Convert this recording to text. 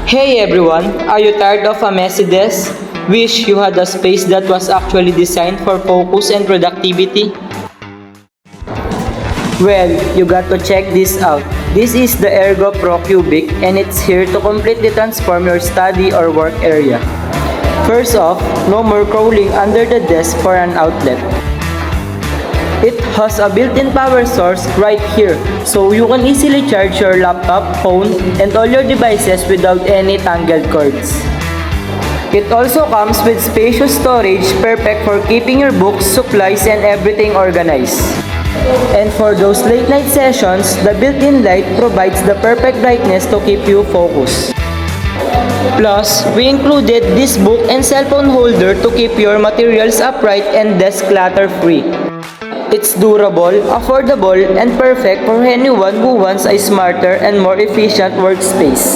Hey everyone, are you tired of a messy desk? Wish you had a space that was actually designed for focus and productivity? Well, you got to check this out. This is the Ergo Pro Cubic and it's here to completely transform your study or work area. First off, no more crawling under the desk for an outlet. It has a built-in power source right here, so you can easily charge your laptop, phone, and all your devices without any tangled cords. It also comes with spacious storage, perfect for keeping your books, supplies, and everything organized. And for those late-night sessions, the built-in light provides the perfect brightness to keep you focused. Plus, we included this book and cell phone holder to keep your materials upright and desk clutter-free. It's durable, affordable, and perfect for anyone who wants a smarter and more efficient workspace.